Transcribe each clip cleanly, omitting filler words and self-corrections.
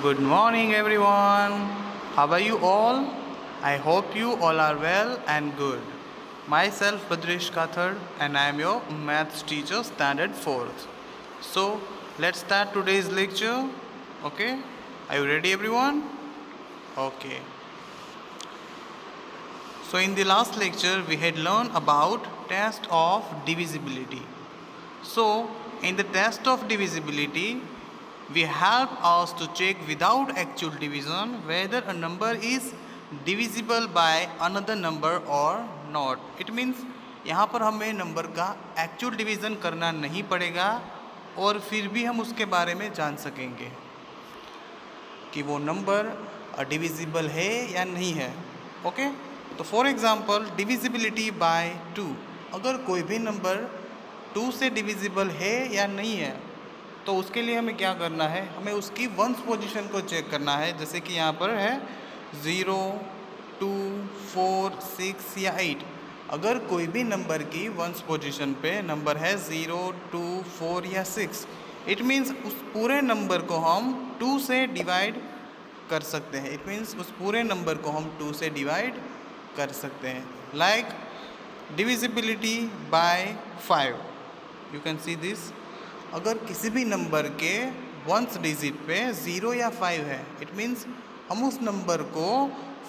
Good morning, everyone. How are you all? I hope you all are well and good. Myself, Badrish Kathar, and I am your maths teacher, standard 4th. So, let's start today's lecture. Okay? Are you ready, everyone? Okay. So, in the last lecture, we had learned about test of divisibility. So, in the test of divisibility, we help us to check without actual division whether a number is divisible by another number or not. It means यहाँ पर हमें number का actual division करना नहीं पड़ेगा और फिर भी हम उसके बारे में जान सकेंगे कि वो नंबर डिविजिबल है या नहीं है. ओके, तो फॉर एग्जांपल डिविजिबिलिटी बाय 2. अगर कोई भी नंबर 2 से डिविजिबल है या नहीं है तो उसके लिए हमें क्या करना है, हमें उसकी वंस पोजीशन को चेक करना है. जैसे कि यहाँ पर है 0, 2, 4, 6 या 8. अगर कोई भी नंबर की वंस पोजीशन पे नंबर है 0, 2, 4 या 6, इट मीन्स उस पूरे नंबर को हम 2 से डिवाइड कर सकते हैं. इट मीन्स उस पूरे नंबर को हम 2 से डिवाइड कर सकते हैं. Like divisibility bye 5. You can see this. अगर किसी भी नंबर के वंस डिजिट पे 0 या 5 है, इट मीन्स हम उस नंबर को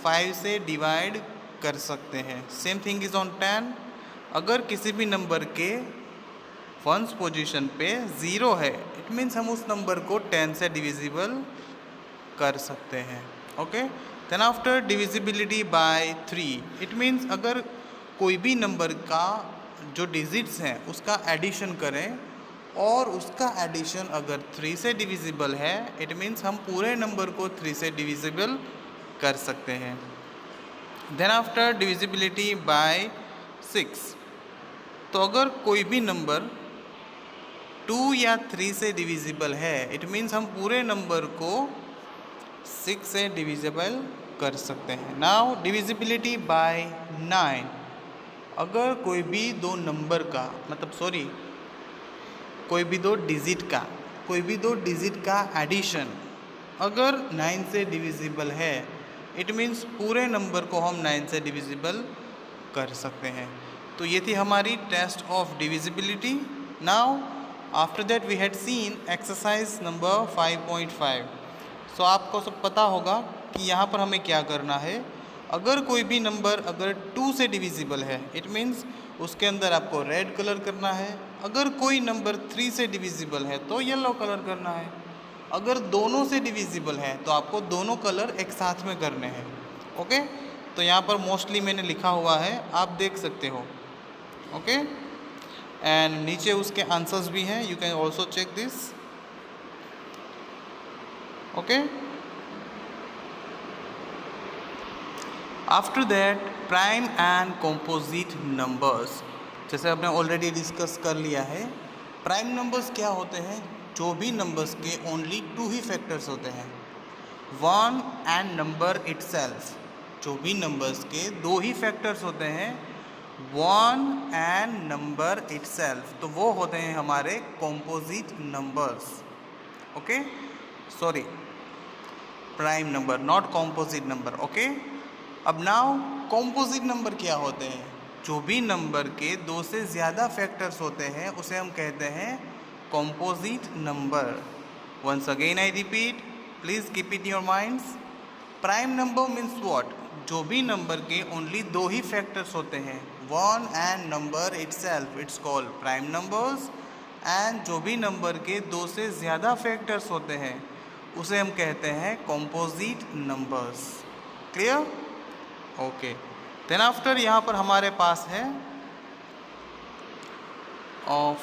5 से डिवाइड कर सकते हैं. Same thing is on 10. अगर किसी भी नंबर के वंस पोजीशन पे 0 है, इट मीन्स हम उस नंबर को 10 से डिविजिबल कर सकते हैं. Okay, then after divisibility by 3. It means अगर कोई भी नंबर का जो डिजिट्स हैं उसका एडिशन करें और उसका एडिशन अगर 3 से डिविजिबल है, इट मीन्स हम पूरे नंबर को 3 से डिविजिबल कर सकते हैं. Then after divisibility by 6. तो अगर कोई भी नंबर 2 या 3 से डिविजिबल है, इट मीन्स हम पूरे नंबर को 6 से डिविजिबल कर सकते हैं. Now divisibility bye 9. अगर कोई भी दो नंबर का कोई भी दो डिजिट का एडिशन अगर 9 से डिविजिबल है, इट मीन्स पूरे नंबर को हम 9 से डिविजिबल कर सकते हैं. तो ये थी हमारी test of divisibility. Now after that we had seen exercise number 5.5. So आपको सब पता होगा कि यहाँ पर हमें क्या करना है. अगर कोई भी नंबर अगर 2 से डिविजिबल है, इट मीन्स उसके अंदर आपको रेड कलर करना है. अगर कोई नंबर 3 से डिविजिबल है तो येलो कलर करना है. अगर दोनों से डिविजिबल है तो आपको दोनों कलर एक साथ में करने हैं. ओके, तो यहाँ पर मोस्टली मैंने लिखा हुआ है, आप देख सकते हो. ओके, एंड नीचे उसके आंसर्स भी हैं, you can also check this. Okay, after that prime and composite numbers. जैसे आपने ऑलरेडी डिस्कस कर लिया है, प्राइम नंबर्स क्या होते हैं, जो भी नंबर्स के ओनली 2 ही फैक्टर्स होते हैं, 1 एंड नंबर इटसेल्फ. जो भी नंबर्स के 2 ही फैक्टर्स होते हैं, 1 एंड नंबर इटसेल्फ, तो वो होते हैं हमारे composite numbers. Okay, sorry, prime number, not composite number. Okay, अब नाउ कॉम्पोजिट नंबर क्या होते हैं, जो भी नंबर के 2 से ज़्यादा फैक्टर्स होते हैं उसे हम कहते हैं composite number. Once again I repeat, please keep it in your minds. Prime number means what, जो भी नंबर के ओनली 2 ही फैक्टर्स होते हैं, 1 and number itself, it's called prime numbers. And जो भी नंबर के 2 से ज़्यादा फैक्टर्स होते हैं उसे हम कहते हैं composite numbers. Clear? Okay, then after यहाँ पर हमारे पास है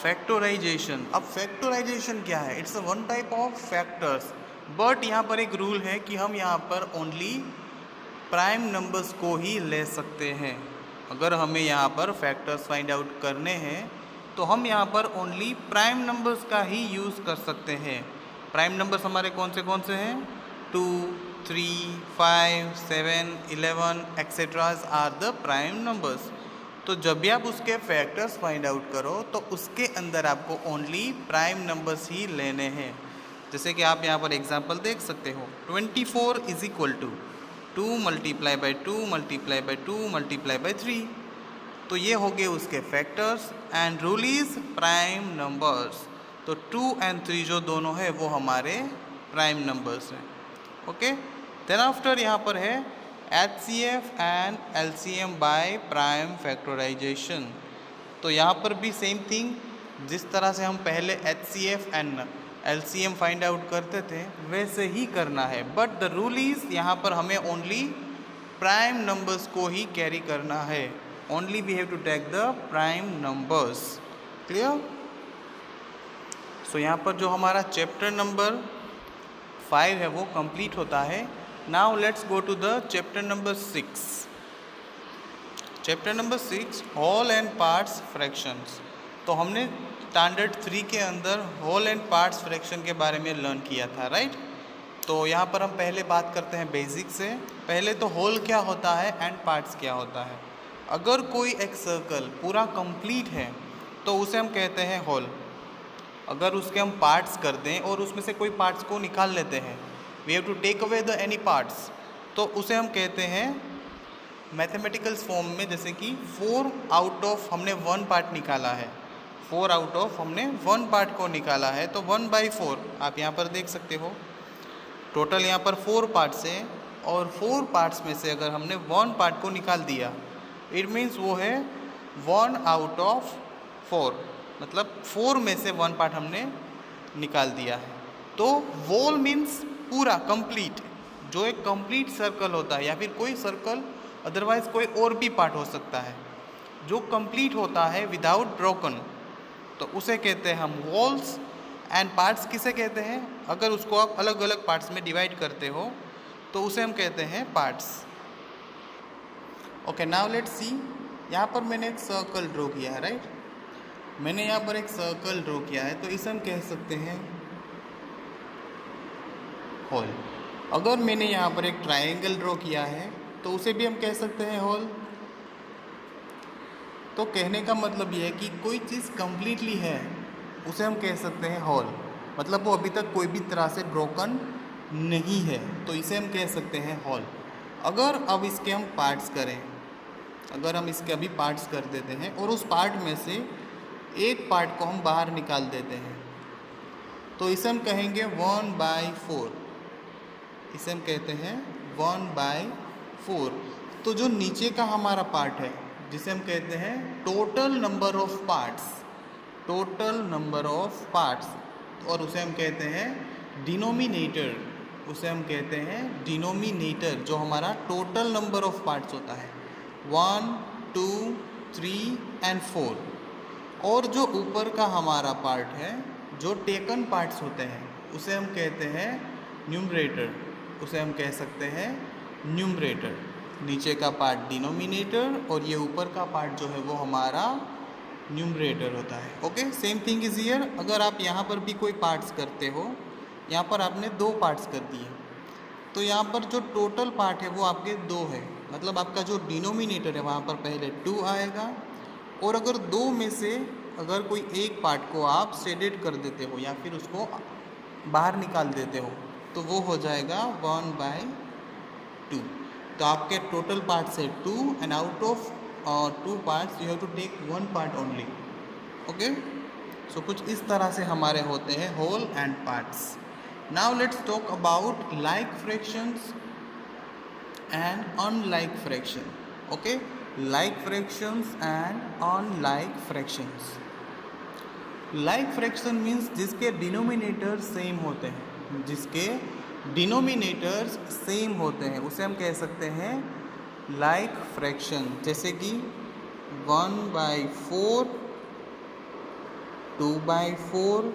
फैक्टराइजेशन. अब फैक्टराइजेशन क्या है, it's a one type of factors. But यहाँ पर एक रूल है कि हम यहाँ पर ओनली प्राइम नंबर्स को ही ले सकते हैं. अगर हमें यहाँ पर फैक्टर्स फाइंड आउट करने हैं तो हम यहाँ पर ओनली प्राइम नंबर्स का ही यूज़ कर सकते हैं. प्राइम नंबर्स हमारे कौन से हैं, 2, 3, 5, 7, 11 एक्सेट्राज आर द प्राइम नंबर्स. तो जब भी आप उसके फैक्टर्स फाइंड आउट करो तो उसके अंदर आपको ओनली प्राइम नंबर्स ही लेने हैं. जैसे कि आप यहाँ पर एग्जाम्पल देख सकते हो, 24 is equal to 2 multiply by 2 multiply by 2 multiply by 3। तो ये हो गए उसके factors. And rule is prime numbers, तो 2 and 3 जो दोनों है वो हमारे प्राइम नंबर्स हैं। ओके, देन आफ्टर यहाँ पर है HCF and LCM by prime factorization. तो यहाँ पर भी सेम थिंग, जिस तरह से हम पहले HCF and LCM find out करते थे वैसे ही करना है, बट द रूल इज यहाँ पर हमें ओनली प्राइम नंबर्स को ही कैरी करना है। Only we have to take the prime numbers. Clear? So यहाँ पर जो हमारा चैप्टर नंबर 5 है वो कंप्लीट होता है। Now let's go to the chapter number 6। Chapter number 6 whole and parts fractions. तो हमने स्टैंडर्ड 3 के अंदर होल एंड पार्ट्स फ्रैक्शन के बारे में लर्न किया था, राइट? तो यहाँ पर हम पहले बात करते हैं बेसिक से। पहले तो होल क्या होता है एंड पार्ट्स क्या होता है। अगर कोई एक सर्कल पूरा कंप्लीट है तो उसे हम कहते हैं होल। अगर उसके हम पार्ट्स कर दें और उसमें से कोई पार्ट्स को निकाल लेते हैं, we have to take away the any parts, तो उसे हम कहते हैं मैथमेटिकल फॉर्म में, जैसे कि 4 आउट ऑफ हमने 1 पार्ट निकाला है, 4 आउट ऑफ हमने 1 पार्ट को निकाला है, तो 1/4 आप यहाँ पर देख सकते हो। टोटल यहाँ पर 4 पार्ट्स हैं और 4 पार्ट्स में से अगर हमने 1 पार्ट को निकाल दिया, इट मीन्स वो है 1 आउट ऑफ 4, मतलब 4 में से 1 पार्ट हमने निकाल दिया है। तो वोल मीन्स पूरा कंप्लीट, जो एक कंप्लीट सर्कल होता है, या फिर कोई सर्कल अदरवाइज कोई और भी पार्ट हो सकता है जो कंप्लीट होता है विदाउट ब्रोकन, तो उसे कहते हैं हम वॉल्स। एंड पार्ट्स किसे कहते हैं? अगर उसको आप अलग अलग पार्ट्स में डिवाइड करते हो तो उसे हम कहते हैं parts. Okay, now let's see. यहाँ पर मैंने एक सर्कल ड्रॉ किया है, राइट? मैंने यहाँ पर एक सर्कल ड्रॉ किया है, तो इसे हम कह सकते हैं होल। अगर मैंने यहाँ पर एक ट्रायंगल ड्रॉ किया है तो उसे भी हम कह सकते हैं होल। तो कहने का मतलब ये है कि कोई चीज़ कंप्लीटली है उसे हम कह सकते हैं होल, मतलब वो अभी तक कोई भी तरह से ब्रोकन नहीं है, तो इसे हम कह सकते हैं होल। अगर अब इसके हम पार्ट्स करें, अगर हम इसके अभी पार्ट्स कर देते हैं और उस पार्ट में से एक पार्ट को हम बाहर निकाल देते हैं, तो इसे हम कहेंगे 1/4। इसे हम कहते हैं 1/4। तो जो नीचे का हमारा पार्ट है जिसे हम कहते हैं total number of parts, total number of parts, और उसे हम कहते हैं डिनोमिनेटर, उसे हम कहते हैं डिनोमिनेटर, जो हमारा टोटल नंबर ऑफ पार्ट्स होता है 1, 2, 3 एंड 4। और जो ऊपर का हमारा पार्ट है, जो टेकन पार्ट्स होते हैं, उसे हम कहते हैं न्यूमरेटर, उसे हम कह सकते हैं न्यूमरेटर। नीचे का पार्ट डिनोमिनेटर और ये ऊपर का पार्ट जो है वो हमारा न्यूमरेटर होता है। Okay, same thing is here. अगर आप यहाँ पर भी कोई पार्ट्स करते हो, यहाँ पर आपने 2 पार्ट्स कर दिए, तो यहाँ पर जो टोटल पार्ट है वो आपके 2 है, मतलब आपका जो डिनोमिनेटर है वहाँ पर पहले 2 आएगा, और अगर 2 में से अगर कोई एक पार्ट को आप शेडेड कर देते हो या फिर उसको बाहर निकाल देते हो, तो वो हो जाएगा 1/2। तो आपके टोटल पार्ट्स है 2 and out of 2 parts you have to take 1 part only. Okay, so कुछ इस तरह से हमारे होते हैं whole and parts. Now let's talk about like fractions and unlike fraction. Okay, like fractions and unlike fractions. Like fraction means जिसके denominator same होते हैं, जिसके डिनोमिनेटर्स सेम होते हैं, उसे हम कह सकते हैं लाइक फ्रैक्शन। जैसे कि 1/4, 2/4,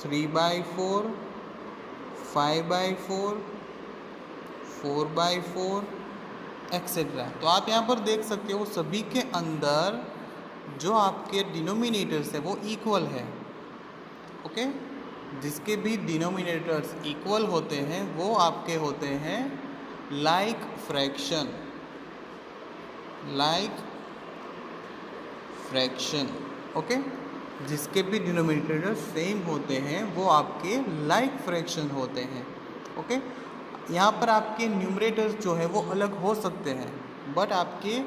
3/4, 5/4, 4/4 एक्सेट्रा। तो आप यहाँ पर देख सकते हो सभी के अंदर जो आपके डिनोमिनेटर्स है वो इक्वल है। ओके, जिसके भी डिनोमिनेटर्स इक्वल होते हैं वो आपके होते हैं like fraction, like fraction. Okay, जिसके भी डिनोमिनेटर सेम होते हैं वो आपके लाइक फ्रैक्शन होते हैं। ओके, यहाँ पर आपके न्यूमरेटर जो है वो अलग हो सकते हैं, बट आपके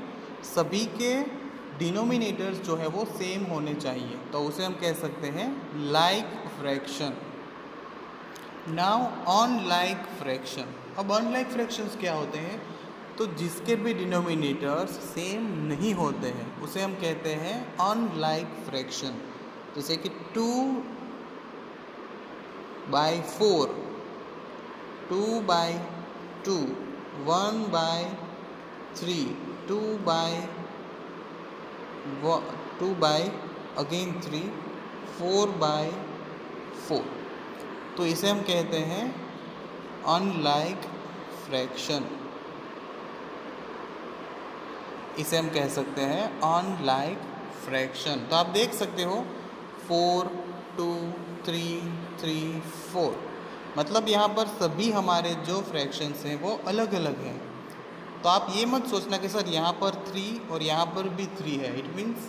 सभी के डिनोमिनेटर्स जो है वो सेम होने चाहिए, तो उसे हम कह सकते हैं like fraction. Now unlike fraction. अब अनलाइक फ्रैक्शंस क्या होते हैं? तो जिसके भी डिनोमिनेटर्स सेम नहीं होते हैं उसे हम कहते हैं अनलाइक फ्रैक्शन। जैसे कि 2/4, 2/2, 1/3, 2/3, 4/4। तो इसे हम कहते हैं अनलाइक फ्रैक्शन। इसे हम कह सकते हैं अनलाइक फ्रैक्शन। तो आप देख सकते हो 4, 2, 3, 3, 4, मतलब यहाँ पर सभी हमारे जो फ्रैक्शंस हैं वो अलग अलग हैं। तो आप ये मत सोचना कि सर यहाँ पर 3 और यहाँ पर भी 3 है, इट मीन्स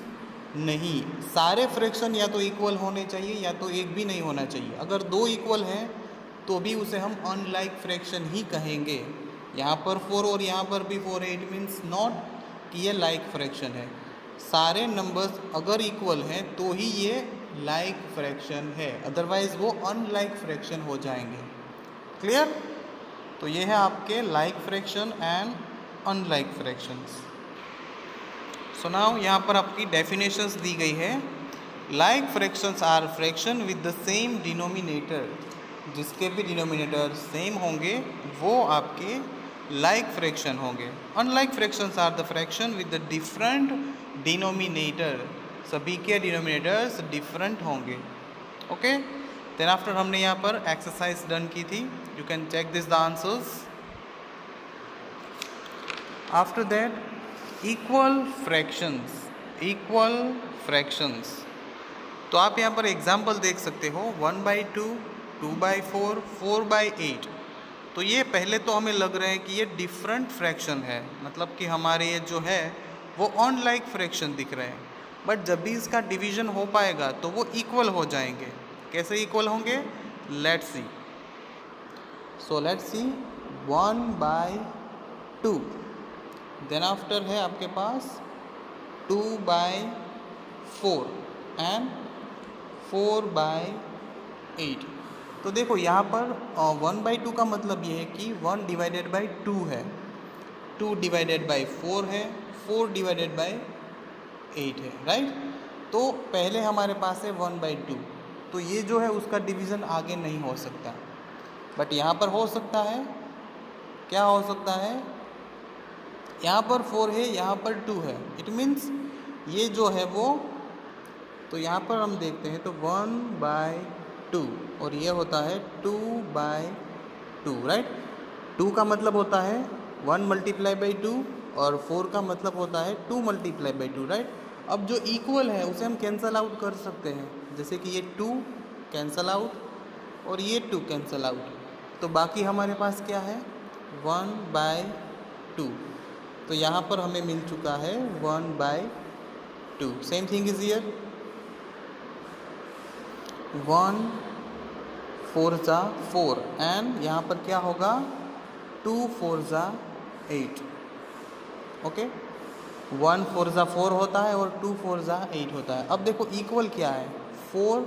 नहीं, सारे फ्रैक्शन या तो इक्वल होने चाहिए या तो एक भी नहीं होना चाहिए। अगर दो इक्वल हैं तो भी उसे हम अनलाइक फ्रैक्शन ही कहेंगे। यहाँ पर 4 और यहाँ पर भी 4 है, इट मीन्स नॉट कि ये लाइक फ्रैक्शन है। सारे नंबर्स अगर इक्वल हैं तो ही ये लाइक फ्रैक्शन है, अदरवाइज वो अनलाइक फ्रैक्शन हो जाएंगे। क्लियर? तो ये है आपके like fraction and unlike fractions. So now यहाँ पर आपकी डेफिनेशंस दी गई है। Like fractions are fraction with the same denominator. जिसके भी डिनोमिनेटर सेम होंगे वो आपके लाइक फ्रैक्शन होंगे। Unlike fractions are the fraction with the different denominator. सभी के डिनोमिनेटर्स डिफरेंट होंगे। ओके, देन आफ्टर हमने यहाँ पर एक्सरसाइज डन की थी। You can check this the answers. After that equal fractions. Equal fractions, तो आप यहाँ पर एग्जाम्पल देख सकते हो 1/2, 2/4, 4/8। तो ये पहले तो हमें लग रहा है कि ये डिफरेंट फ्रैक्शन है, मतलब कि हमारे ये जो है वो अनलाइक फ्रैक्शन दिख रहे हैं, बट जब भी इसका डिवीजन हो पाएगा तो वो इक्वल हो जाएंगे। कैसे इक्वल होंगे? Let's see. So let's see 1/2, then after है आपके पास 2/4 एंड 4/8। तो देखो यहाँ पर 1/2 का मतलब ये है कि 1/2 है, 2/4 है, 4/8 है, राइट। तो पहले हमारे पास है 1/2, तो ये जो है उसका डिवीज़न आगे नहीं हो सकता, बट यहाँ पर हो सकता है। क्या हो सकता है? यहाँ पर 4 है, यहाँ पर 2 है, इट मीन्स ये जो है वो, तो यहाँ पर हम देखते हैं तो 1/2 और ये होता है 2/2, राइट। 2 का मतलब होता है 1 × 2 और 4 का मतलब होता है 2 × 2, राइट। अब जो इक्वल है उसे हम कैंसल आउट कर सकते हैं, जैसे कि ये 2 कैंसल आउट और ये 2 कैंसल आउट, तो बाकी हमारे पास क्या है? 1/2। तो यहाँ पर हमें मिल चुका है 1/2। सेम थिंग इज हियर, 1 4 जा 4 एंड यहाँ पर क्या होगा? 2 4 जा 8। ओके, 1 4 जा 4 होता है और 2 4 जा 8 होता है। अब देखो इक्वल क्या है? 4,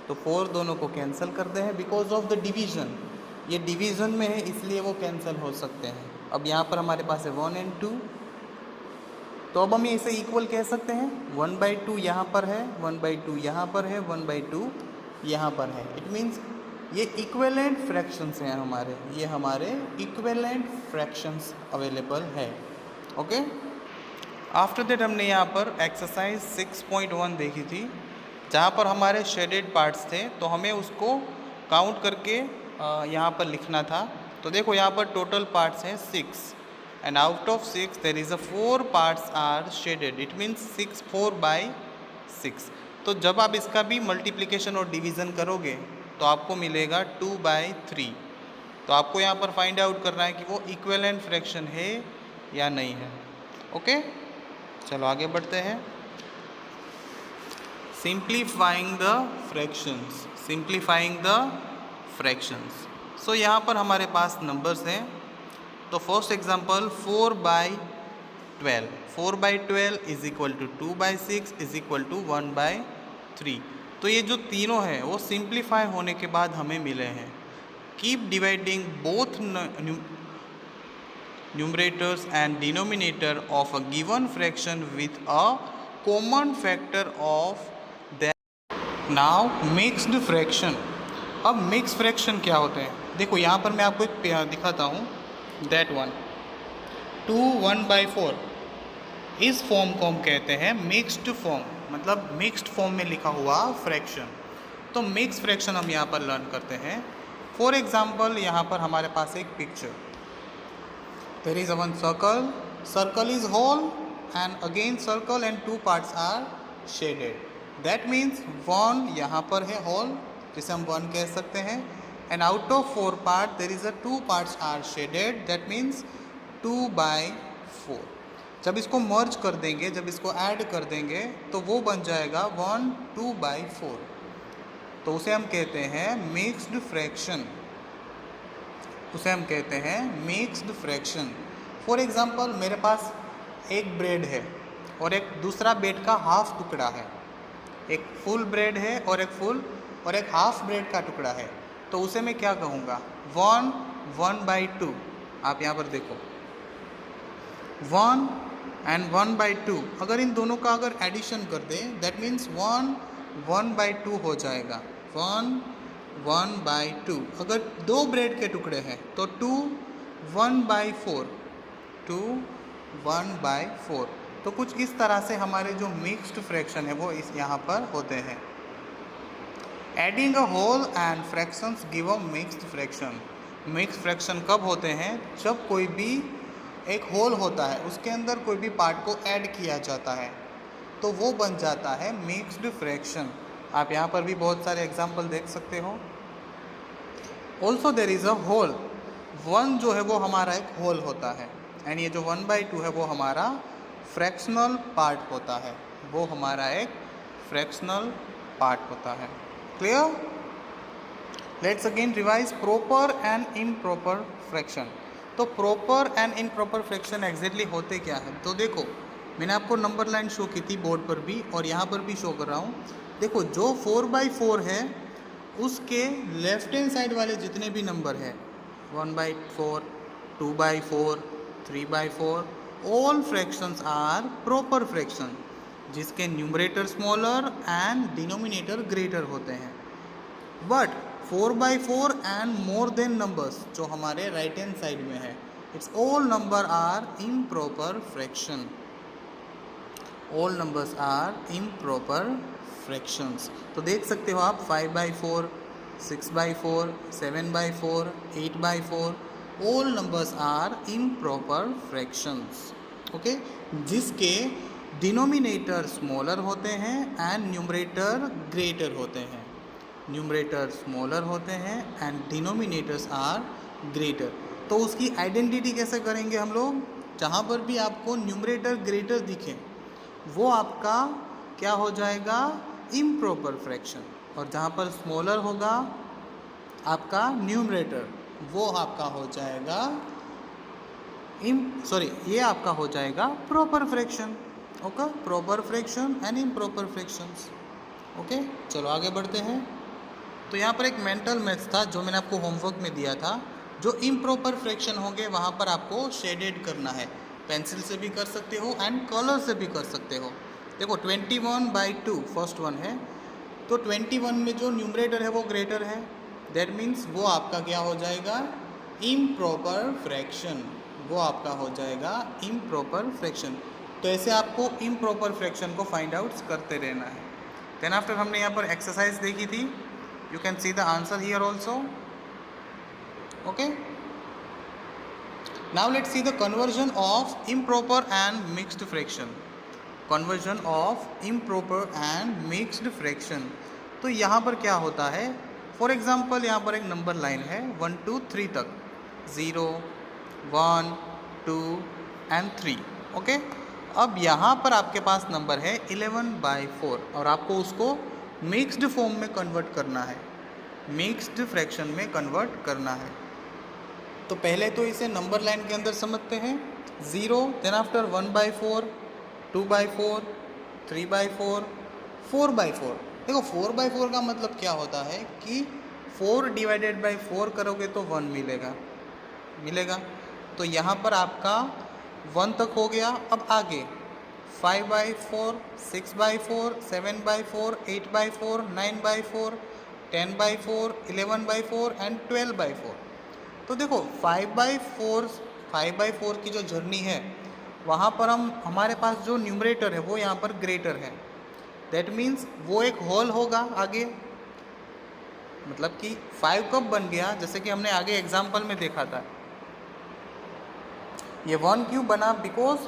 तो 4 दोनों को कैंसिल करते हैं बिकॉज ऑफ द डिवीज़न। ये डिवीज़न में है इसलिए वो कैंसिल हो सकते हैं। अब यहाँ पर हमारे पास है 1 और 2, तो अब हम इसे इक्वल कह सकते हैं। 1/2 यहाँ पर है, 1/2 यहाँ पर है, 1/2 यहाँ पर है, इट मीन्स ये इक्विवेलेंट फ्रैक्शंस हैं हमारे, ये हमारे इक्विवेलेंट फ्रैक्शंस अवेलेबल है। ओके, आफ्टर दैट हमने यहाँ पर एक्सरसाइज 6.1 देखी थी, जहाँ पर हमारे शेडेड पार्ट्स थे, तो हमें उसको काउंट करके यहाँ पर लिखना था। तो देखो यहाँ पर टोटल पार्ट्स हैं 6 and out of 6 there is a 4 parts are shaded, it means 6 4/6। तो जब आप इसका भी मल्टीप्लिकेशन और डिवीज़न करोगे तो आपको मिलेगा 2/3। तो आपको यहाँ पर फाइंड आउट करना है कि वो इक्विवेलेंट फ्रैक्शन है या नहीं है। ओके, चलो आगे बढ़ते हैं। Simplifying the fractions, simplifying the fractions. So यहाँ पर हमारे पास नंबर्स हैं। तो first example 4/12, 4/12 is equal to 2/6 is equal to 1/3। तो ये जो तीनों हैं वो सिंप्लीफाई होने के बाद हमें मिले हैं। Keep dividing both numerators and denominator of a given fraction with a common factor of that. Now mixed fraction. अब मिक्स फ्रैक्शन क्या होते हैं, देखो यहाँ पर मैं आपको एक दिखाता हूँ। दैट वन 2 1/4 इस फॉर्म को हम कहते हैं मिक्स्ड फॉर्म, मतलब मिक्स्ड फॉर्म में लिखा हुआ फ्रैक्शन। तो मिक्स फ्रैक्शन हम यहाँ पर लर्न करते हैं। फॉर एग्जाम्पल यहाँ पर हमारे पास एक picture, there is one circle, circle is whole and again circle and 2 parts are shaded. That means 1 यहाँ पर है होल, जिसे हम 1 कह सकते हैं, and out of 4 part there is a 2 parts are shaded, that means 2/4। जब इसको मर्ज कर देंगे, जब इसको ऐड कर देंगे तो वो बन जाएगा 1 2/4। तो उसे हम कहते हैं मिक्स्ड फ्रैक्शन, उसे हम कहते हैं मिक्स्ड फ्रैक्शन। फॉर एग्जांपल मेरे पास एक ब्रेड है और एक दूसरा ब्रेड का हाफ टुकड़ा है, एक फुल ब्रेड है और एक हाफ ब्रेड का टुकड़ा है। तो उसे मैं क्या कहूँगा, 1 1/2। आप यहाँ पर देखो 1 एंड 1/2, अगर इन दोनों का अगर एडिशन कर दें दैट मीन्स 1 1/2 हो जाएगा। 1 1/2। अगर 2 ब्रेड के टुकड़े हैं तो 2 1/4, 2 1/4। तो कुछ इस तरह से हमारे जो मिक्स्ड फ्रैक्शन है वो इस यहाँ पर होते हैं। Adding a whole and fractions give a mixed fraction. Mixed fraction कब होते हैं, जब कोई भी एक होल होता है उसके अंदर कोई भी पार्ट को ऐड किया जाता है तो वो बन जाता है मिक्स्ड फ्रैक्शन। आप यहाँ पर भी बहुत सारे एग्जाम्पल देख सकते हो। Also there is a whole, 1 जो है वो हमारा एक होल होता है, एंड ये जो 1/2 है वो हमारा फ्रैक्शनल पार्ट होता है, वो हमारा एक फ्रैक्शनल पार्ट होता है। Clear? Let's again revise proper and improper fraction. तो proper and improper fraction exactly होते क्या है, तो देखो मैंने आपको नंबर लाइन शो की थी बोर्ड पर भी और यहाँ पर भी शो कर रहा हूँ। देखो जो 4/4 है उसके लेफ्ट हैंड साइड वाले जितने भी नंबर है 1/4, 2/4, 3/4, all fractions are proper fraction, जिसके numerator smaller and denominator greater होते हैं। But 4/4 and more than numbers जो हमारे राइट हैंड साइड में है, it's all number are improper fraction, all numbers are improper fractions. तो देख सकते हो आप 5/4, 6/4, 7/4, 8/4, all numbers are improper fractions. Okay, जिसके डिनोमिनेटर स्मॉलर होते हैं एंड न्यूमरेटर ग्रेटर होते हैं, न्यूमरेटर स्मॉलर होते हैं एंड डिनोमिनेटर्स आर ग्रेटर। तो उसकी आइडेंटिटी कैसे करेंगे हम लोग, जहाँ पर भी आपको न्यूमरेटर ग्रेटर दिखे वो आपका क्या हो जाएगा, इम्प्रॉपर फ्रैक्शन, और जहाँ पर स्मॉलर होगा आपका न्यूमरेटर वो आपका हो जाएगा ये आपका हो जाएगा proper fraction. Okay, proper fraction and improper fractions. Okay, चलो आगे बढ़ते हैं। तो यहाँ पर एक मेंटल मैथ्स था जो मैंने आपको होमवर्क में दिया था। जो इम्प्रॉपर फ्रैक्शन होंगे वहाँ पर आपको शेडेड करना है, पेंसिल से भी कर सकते हो एंड कलर से भी कर सकते हो। देखो 21/2 फर्स्ट वन है, तो 21 में जो न्यूमरेटर है वो ग्रेटर है, दैट मीन्स वो आपका क्या हो जाएगा, इम्प्रॉपर फ्रैक्शन, वो आपका हो जाएगा इम्प्रॉपर फ्रैक्शन। तो ऐसे आपको इम्प्रॉपर फ्रैक्शन को फाइंड आउट करते रहना है। देन आफ्टर हमने यहाँ पर एक्सरसाइज देखी थी, you can see the answer here also. Okay, now let's see the conversion of improper and mixed fraction. Conversion of improper and mixed fraction. तो यहाँ पर क्या होता है, फॉर एग्जाम्पल यहाँ पर एक नंबर लाइन है 1 2 3 तक, 0 1 2 एंड 3। ओके, अब यहाँ पर आपके पास नंबर है 11/4 और आपको उसको मिक्स्ड फॉर्म में कन्वर्ट करना है, मिक्स्ड फ्रैक्शन में कन्वर्ट करना है। तो पहले तो इसे नंबर लाइन के अंदर समझते हैं। 0, देन आफ्टर 1/4, 2/4, 3/4, 4/4। देखो 4/4 का मतलब क्या होता है कि 4 डिवाइडेड बाई 4 करोगे तो 1 मिलेगा। तो यहाँ पर आपका 1 तक हो गया। अब आगे 5/4, 6/4, 7/4, 8/4, 9/4, 10/4, 11/4 एंड 12/4। तो देखो 5/4 की जो जर्नी है वहाँ पर हमारे पास जो न्यूमरेटर है वो यहाँ पर ग्रेटर है। दैट मीन्स वो एक होल होगा आगे, मतलब कि 5 कब बन गया, जैसे कि हमने आगे एग्जाम्पल में देखा था। ये 1 क्यों बना? बिकॉज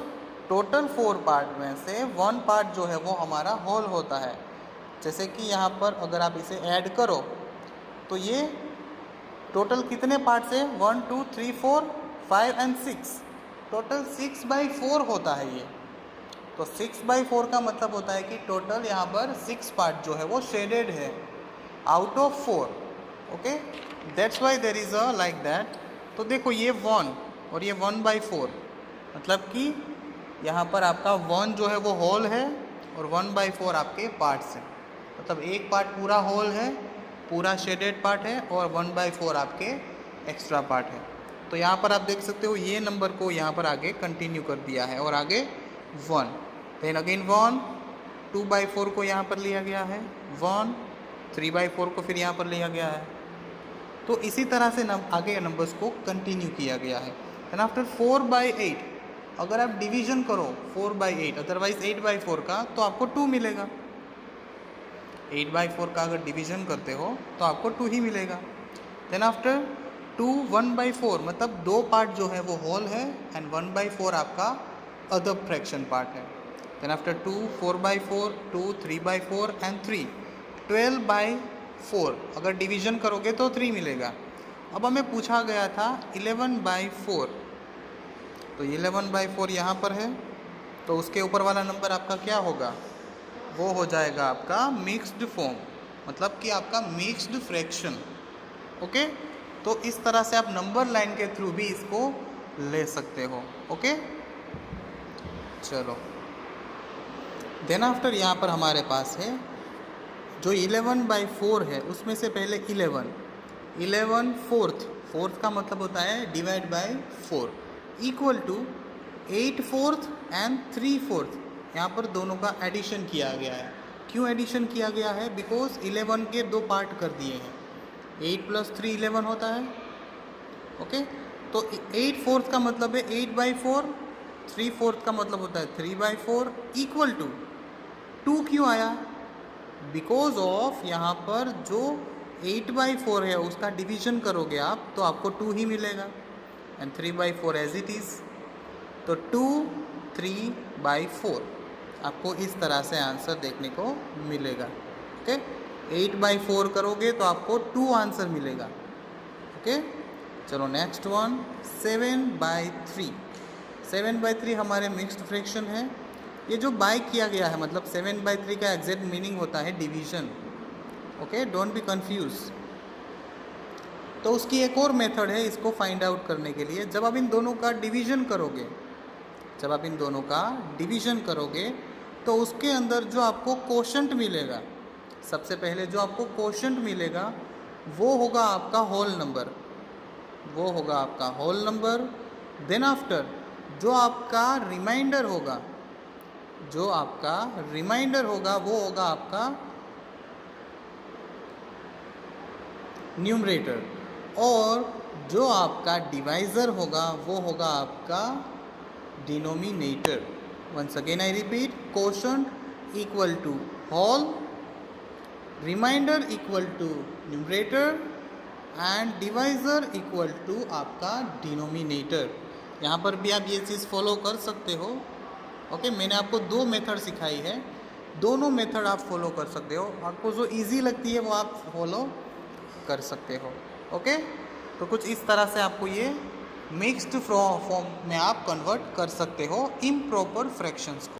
टोटल 4 पार्ट में से 1 पार्ट जो है वो हमारा होल होता है। जैसे कि यहाँ पर अगर आप इसे ऐड करो तो ये टोटल कितने पार्ट से 1, 2, 3, 4, 5 एंड 6, टोटल 6/4 होता है ये। तो 6/4 का मतलब होता है कि टोटल यहाँ पर 6 पार्ट जो है वो शेडेड है out of 4। Okay, that's why there is a like that. तो देखो ये 1 और ये 1/4, मतलब कि यहाँ पर आपका 1 जो है वो होल है और 1/4 आपके पार्ट्स हैं। मतलब एक पार्ट पूरा होल है, पूरा शेडेड पार्ट है, और 1/4 आपके एक्स्ट्रा पार्ट है। तो यहाँ पर आप देख सकते हो ये नंबर को यहाँ पर आगे कंटिन्यू कर दिया है और आगे 1, देन अगेन 1, 2/4 को यहाँ पर लिया गया है, 1, 3/4 को फिर यहाँ पर लिया गया है। तो इसी तरह से आगे नंबर्स को कंटिन्यू किया गया है। एंड आफ्टर 4/8 अगर आप डिवीजन करो 4/8, अदरवाइज 8/4 का, तो आपको 2 मिलेगा। 8/4 का अगर डिवीजन करते हो तो आपको 2 ही मिलेगा। देन आफ्टर 2 1/4, मतलब 2 पार्ट जो है वो होल है एंड 1/4 आपका अदर फ्रैक्शन पार्ट है। देन आफ्टर 2 4/4, 2 3/4 एंड 3 12/4 अगर डिवीजन करोगे तो 3 मिलेगा। अब हमें पूछा गया था 11/4, तो 11/4 यहाँ पर है, तो उसके ऊपर वाला नंबर आपका क्या होगा? वो हो जाएगा आपका मिक्स्ड फॉर्म, मतलब कि आपका मिक्स्ड फ्रैक्शन। ओके, तो इस तरह से आप नंबर लाइन के थ्रू भी इसको ले सकते हो। ओके, चलो देन आफ्टर यहाँ पर हमारे पास है जो 11/4 है, उसमें से पहले 11 फोर्थ का मतलब होता है divide by 4 equal to 8/4 and 3/4। यहाँ पर दोनों का एडिशन किया गया है। क्यों एडिशन किया गया है? बिकॉज 11 के 2 पार्ट कर दिए हैं। 8 + 3 11 होता है। ओके, तो 8/4 का मतलब है 8/4, 3/4 का मतलब होता है 3/4 इक्वल टू 2 क्यों आया? बिकॉज ऑफ यहाँ पर जो 8/4 है उसका डिवीजन करोगे आप तो आपको 2 ही मिलेगा एंड 3/4 एज इट इज़। तो 2 3/4 आपको इस तरह से आंसर देखने को मिलेगा। ओके, 8/4 करोगे तो आपको 2 आंसर मिलेगा। ओके, चलो नेक्स्ट वन 7/3। 7/3 हमारे मिक्स्ड फ्रैक्शन है। ये जो बाय किया गया है, मतलब 7/3 का एग्जैक्ट मीनिंग होता है division. Okay, don't be confuse. तो उसकी एक और मेथड है इसको फाइंड आउट करने के लिए। जब आप इन दोनों का डिवीजन करोगे तो उसके अंदर जो आपको कोशेंट मिलेगा, सबसे पहले जो आपको कोशेंट मिलेगा वो होगा आपका होल नंबर। देन आफ्टर जो आपका रिमाइंडर होगा वो होगा आपका न्यूमरेटर, और जो आपका डिवाइज़र होगा वो होगा आपका denominator. Once again I repeat, quotient equal to whole, remainder equal to numerator and divisor equal to आपका डिनोमिनेटर। यहाँ पर भी आप ये चीज़ फॉलो कर सकते हो। ओके, मैंने आपको 2 मेथड सिखाई है, दोनों मेथड आप फॉलो कर सकते हो। आपको जो इजी लगती है वो आप फॉलो कर सकते हो। ओके, तो कुछ इस तरह से आपको ये मिक्स्ड फॉर्म में आप कन्वर्ट कर सकते हो इम्प्रॉपर फ्रैक्शंस को।